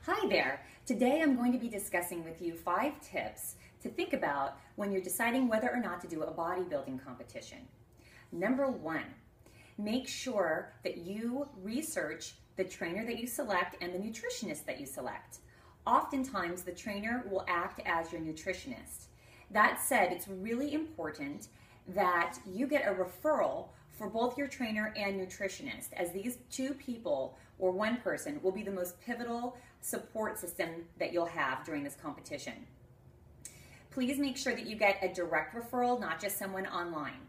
Hi there. Today I'm going to be discussing with you 5 tips to think about when you're deciding whether or not to do a bodybuilding competition. Number 1, make sure that you research the trainer that you select and the nutritionist that you select. Oftentimes the trainer will act as your nutritionist. That said, it's really important that you get a referral for both your trainer and nutritionist, as these two people or one person will be the most pivotal support system that you'll have during this competition. Please make sure that you get a direct referral, not just someone online.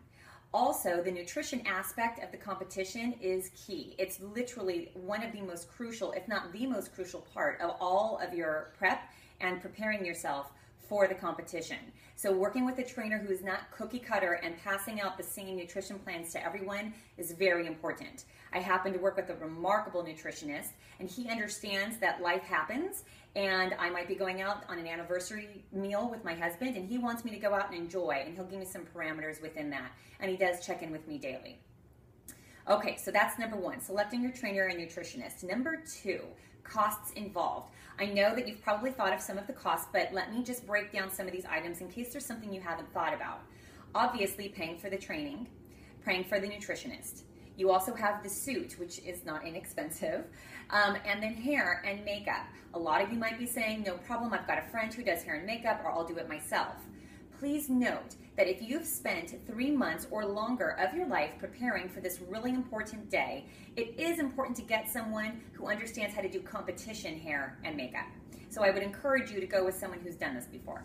Also, the nutrition aspect of the competition is key. It's literally one of the most crucial, if not the most crucial part of all of your prep and preparing yourself for the competition. So working with a trainer who is not cookie cutter and passing out the same nutrition plans to everyone is very important. I happen to work with a remarkable nutritionist, and he understands that life happens, and I might be going out on an anniversary meal with my husband, and he wants me to go out and enjoy, and he'll give me some parameters within that, and he does check in with me daily. Okay, so that's number 1, selecting your trainer and nutritionist. Number 2, costs involved. I know that you've probably thought of some of the costs, but let me just break down some of these items in case there's something you haven't thought about. Obviously, paying for the training, paying for the nutritionist. You also have the suit, which is not inexpensive, and then hair and makeup. A lot of you might be saying, no problem, I've got a friend who does hair and makeup, or I'll do it myself. Please note that if you've spent 3 months or longer of your life preparing for this really important day, it is important to get someone who understands how to do competition hair and makeup. So I would encourage you to go with someone who's done this before.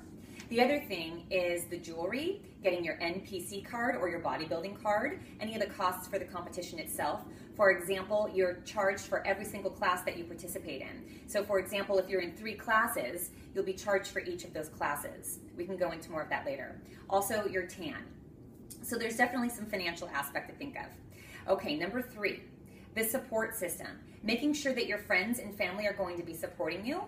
The other thing is the jewelry, getting your NPC card or your bodybuilding card, any of the costs for the competition itself. For example, you're charged for every single class that you participate in. So for example, if you're in 3 classes, you'll be charged for each of those classes. We can go into more of that later. Also, your tan. So there's definitely some financial aspect to think of. Okay, number 3, the support system. Making sure that your friends and family are going to be supporting you.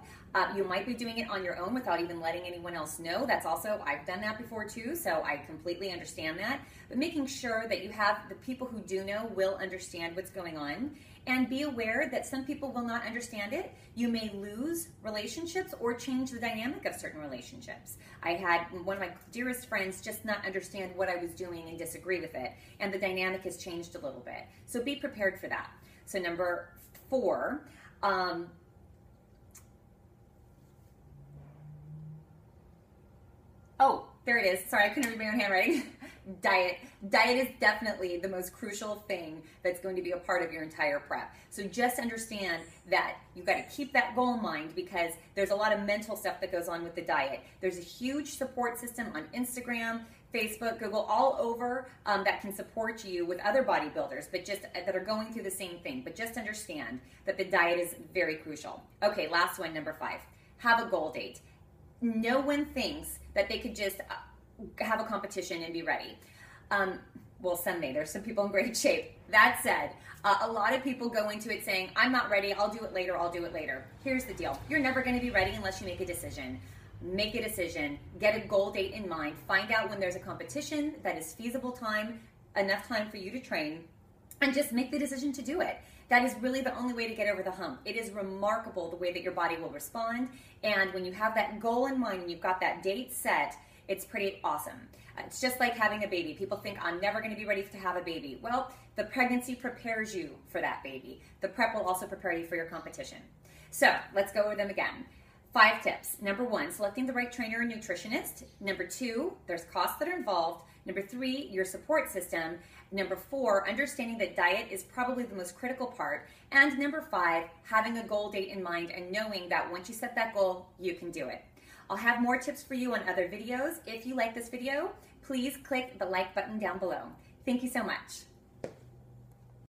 You might be doing it on your own without even letting anyone else know. That's also, I've done that before too, so I completely understand that. But making sure that you have the people who do know will understand what's going on, and be aware that some people will not understand it. You may lose relationships or change the dynamic of certain relationships. I had one of my dearest friends just not understand what I was doing and disagree with it, and the dynamic has changed a little bit. So be prepared for that. So number 4, oh, there it is. Sorry, I couldn't read my own handwriting. Diet. Diet is definitely the most crucial thing that's going to be a part of your entire prep. So just understand that you've got to keep that goal in mind, because there's a lot of mental stuff that goes on with the diet. There's a huge support system on Instagram, Facebook, Google, all over that can support you with other bodybuilders, but just that are going through the same thing. But just understand that the diet is very crucial. Okay, last one, number 5. Have a goal date. No one thinks that they could just have a competition and be ready. Well, Sunday, there's some people in great shape. That said, a lot of people go into it saying, I'm not ready, I'll do it later, I'll do it later. Here's the deal. You're never going to be ready unless you make a decision. Make a decision, get a goal date in mind, find out when there's a competition that is feasible time, enough time for you to train, and just make the decision to do it. That is really the only way to get over the hump. It is remarkable the way that your body will respond, and when you have that goal in mind and you've got that date set, it's pretty awesome. It's just like having a baby. People think, I'm never going to be ready to have a baby. Well, the pregnancy prepares you for that baby. The prep will also prepare you for your competition. So let's go over them again. 5 tips. Number 1, selecting the right trainer and nutritionist. Number 2, there's costs that are involved. Number 3, your support system. Number 4, understanding that diet is probably the most critical part. And number 5, having a goal date in mind and knowing that once you set that goal, you can do it. I'll have more tips for you on other videos. If you like this video, please click the like button down below. Thank you so much.